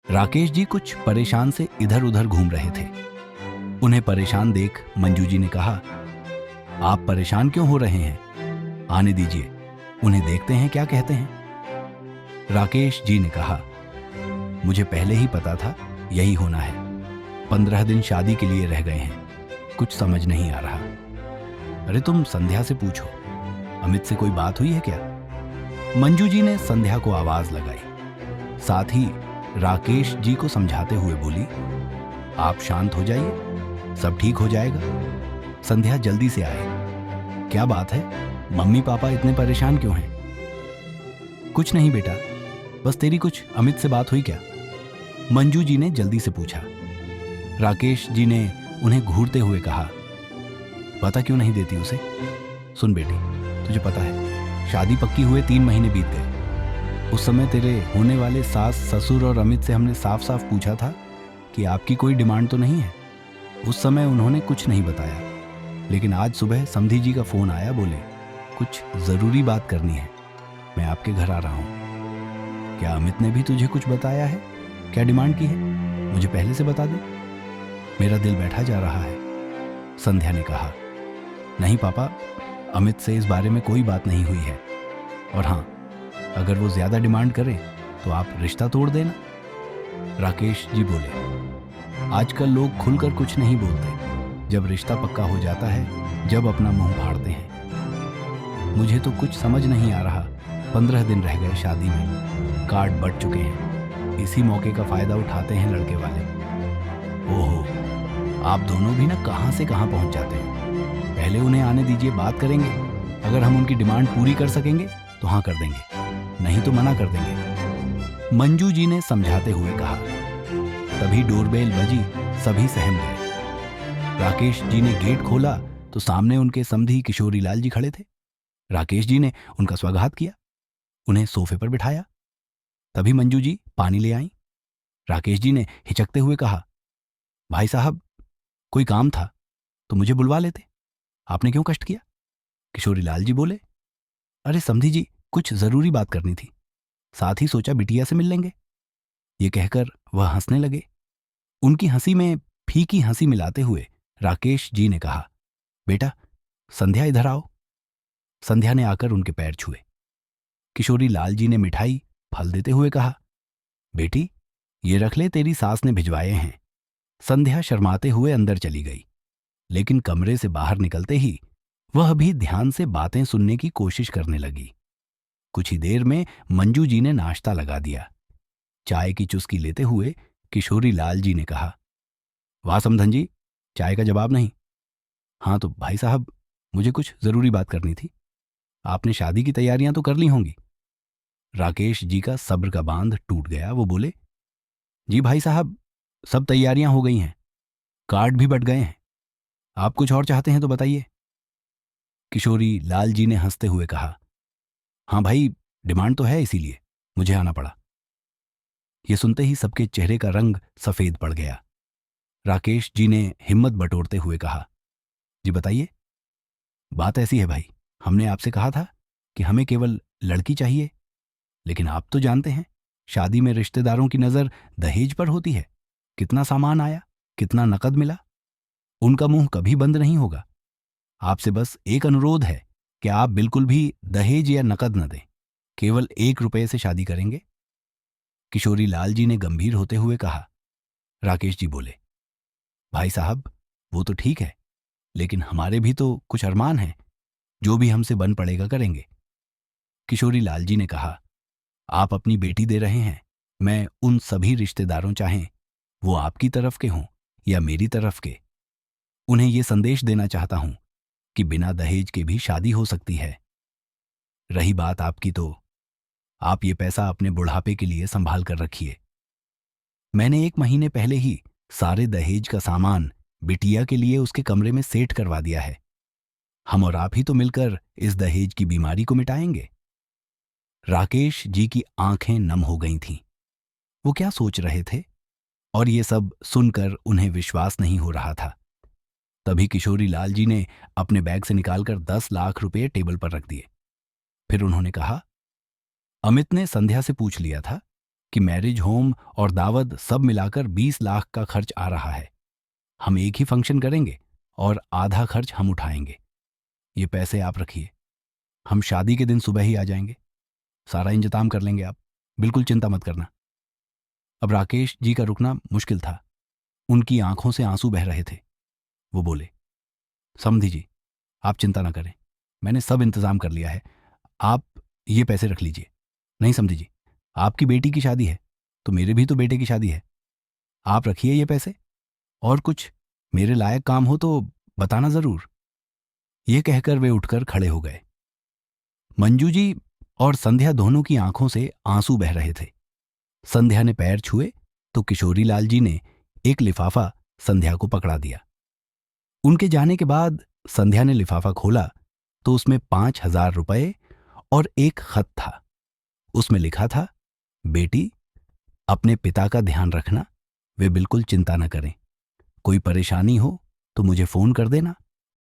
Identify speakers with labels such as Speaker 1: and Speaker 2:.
Speaker 1: राकेश जी कुछ परेशान से इधर उधर घूम रहे थे। उन्हें परेशान देख मंजू जी ने कहा, आप परेशान क्यों हो रहे हैं? आने दीजिए, उन्हें देखते हैं क्या कहते हैं। राकेश जी ने कहा, मुझे पहले ही पता था यही होना है। 15 दिन शादी के लिए रह गए हैं, कुछ समझ नहीं आ रहा। अरे तुम संध्या से पूछो, अमित से कोई बात हुई है क्या? मंजू जी ने संध्या को आवाज लगाई, साथ ही राकेश जी को समझाते हुए बोली, आप शांत हो जाइए, सब ठीक हो जाएगा। संध्या जल्दी से आए। क्या बात है, मम्मी पापा इतने परेशान क्यों हैं? कुछ नहीं बेटा, बस तेरी कुछ अमित से बात हुई क्या? मंजू जी ने जल्दी से पूछा। राकेश जी ने उन्हें घूरते हुए कहा, पता क्यों नहीं देती उसे? सुन बेटी, तुझे पता है शादी पक्की हुए 3 महीने बीत गए। उस समय तेरे होने वाले सास ससुर और अमित से हमने साफ साफ पूछा था कि आपकी कोई डिमांड तो नहीं है। उस समय उन्होंने कुछ नहीं बताया, लेकिन आज सुबह समधी जी का फोन आया, बोले कुछ जरूरी बात करनी है, मैं आपके घर आ रहा हूं। क्या अमित ने भी तुझे कुछ बताया है? क्या डिमांड की है? मुझे पहले से बता दे, मेरा दिल बैठा जा रहा है। संध्या ने कहा, नहीं पापा, अमित से इस बारे में कोई बात नहीं हुई है। और हाँ, अगर वो ज्यादा डिमांड करे तो आप रिश्ता तोड़ देना। राकेश जी बोले, आजकल लोग खुलकर कुछ नहीं बोलते। जब रिश्ता पक्का हो जाता है, जब अपना मुंह फाड़ते हैं। मुझे तो कुछ समझ नहीं आ रहा। 15 दिन रह गए शादी में, कार्ड बट चुके हैं। इसी मौके का फायदा उठाते हैं लड़के वाले। ओहो, आप दोनों भी ना कहां से कहां पहुंच जाते हैं। पहले उन्हें आने दीजिए, बात करेंगे। अगर हम उनकी डिमांड पूरी कर सकेंगे तो हाँ कर देंगे, नहीं तो मना कर देंगे, मंजू जी ने समझाते हुए कहा। तभी डोरबेल बजी, सभी सहम गए। राकेश जी ने गेट खोला तो सामने उनके समधी किशोरी लाल जी खड़े थे। राकेश जी ने उनका स्वागत किया, उन्हें सोफे पर बिठाया। तभी मंजू जी पानी ले आई। राकेश जी ने हिचकते हुए कहा, भाई साहब, कोई काम था तो मुझे बुलवा लेते, आपने क्यों कष्ट किया? किशोरी लाल जी बोले, अरे समधी जी, कुछ जरूरी बात करनी थी, साथ ही सोचा बिटिया से मिल लेंगे। ये कहकर वह हंसने लगे। उनकी हंसी में फीकी हंसी मिलाते हुए राकेश जी ने कहा, बेटा संध्या इधर आओ। संध्या ने आकर उनके पैर छुए। किशोरी लाल जी ने मिठाई फल देते हुए कहा, बेटी ये रख ले, तेरी सास ने भिजवाए हैं। संध्या शर्माते हुए अंदर चली गई, लेकिन कमरे से बाहर निकलते ही वह भी ध्यान से बातें सुनने की कोशिश करने लगी। कुछ ही देर में मंजू जी ने नाश्ता लगा दिया। चाय की चुस्की लेते हुए किशोरी लाल जी ने कहा, वाह समधन जी, चाय का जवाब नहीं। हाँ तो भाई साहब, मुझे कुछ जरूरी बात करनी थी। आपने शादी की तैयारियां तो कर ली होंगी। राकेश जी का सब्र का बांध टूट गया। वो बोले, जी भाई साहब, सब तैयारियां हो गई हैं, कार्ड भी बट गए हैं। आप कुछ और चाहते हैं तो बताइए। किशोरी लाल जी ने हंसते हुए कहा, हाँ भाई, डिमांड तो है, इसीलिए मुझे आना पड़ा। यह सुनते ही सबके चेहरे का रंग सफेद पड़ गया। राकेश जी ने हिम्मत बटोरते हुए कहा, जी बताइए। बात ऐसी है भाई, हमने आपसे कहा था कि हमें केवल लड़की चाहिए, लेकिन आप तो जानते हैं शादी में रिश्तेदारों की नजर दहेज पर होती है। कितना सामान आया, कितना नकद मिला, उनका मुंह कभी बंद नहीं होगा। आपसे बस एक अनुरोध है कि आप बिल्कुल भी दहेज या नकद न दें, केवल 1 रुपये से शादी करेंगे। किशोरी लाल जी ने गंभीर होते हुए कहा। राकेश जी बोले, भाई साहब वो तो ठीक है, लेकिन हमारे भी तो कुछ अरमान हैं, जो भी हमसे बन पड़ेगा करेंगे। किशोरी लाल जी ने कहा, आप अपनी बेटी दे रहे हैं, मैं उन सभी रिश्तेदारों, चाहें वो आपकी तरफ के हों या मेरी तरफ के, उन्हें यह संदेश देना चाहता हूं कि बिना दहेज के भी शादी हो सकती है। रही बात आपकी, तो आप ये पैसा अपने बुढ़ापे के लिए संभाल कर रखिए। मैंने 1 महीने पहले ही सारे दहेज का सामान बिटिया के लिए उसके कमरे में सेट करवा दिया है। हम और आप ही तो मिलकर इस दहेज की बीमारी को मिटाएंगे। राकेश जी की आंखें नम हो गई थीं। वो क्या सोच रहे थे, और ये सब सुनकर उन्हें विश्वास नहीं हो रहा था। तभी किशोरी लाल जी ने अपने बैग से निकालकर 10 लाख रुपए टेबल पर रख दिए। फिर उन्होंने कहा, अमित ने संध्या से पूछ लिया था कि मैरिज होम और दावत सब मिलाकर 20 लाख का खर्च आ रहा है। हम एक ही फंक्शन करेंगे और आधा खर्च हम उठाएंगे। ये पैसे आप रखिए, हम शादी के दिन सुबह ही आ जाएंगे। सारा इंतजाम कर लेंगे आप, बिल्कुल चिंता मत करना। अब राकेश जी का रुकना मुश्किल था। उनकी आंखों से आंसू बह रहे थे। वो बोले, समधी जी, आप चिंता ना करें, मैंने सब इंतजाम कर लिया है। आप ये पैसे रख लीजिए। नहीं समधी जी, आपकी बेटी की शादी है तो मेरे भी तो बेटे की शादी है। आप रखिए ये पैसे, और कुछ मेरे लायक काम हो तो बताना जरूर। ये कहकर वे उठकर खड़े हो गए। मंजू जी और संध्या दोनों की आंखों से आंसू बह रहे थे। संध्या ने पैर छुए तो किशोरी लाल जी ने एक लिफाफा संध्या को पकड़ा दिया। उनके जाने के बाद संध्या ने लिफाफा खोला तो उसमें 5,000 रुपए और एक खत था। उसमें लिखा था, बेटी, अपने पिता का ध्यान रखना, वे बिल्कुल चिंता न करें। कोई परेशानी हो तो मुझे फोन कर देना।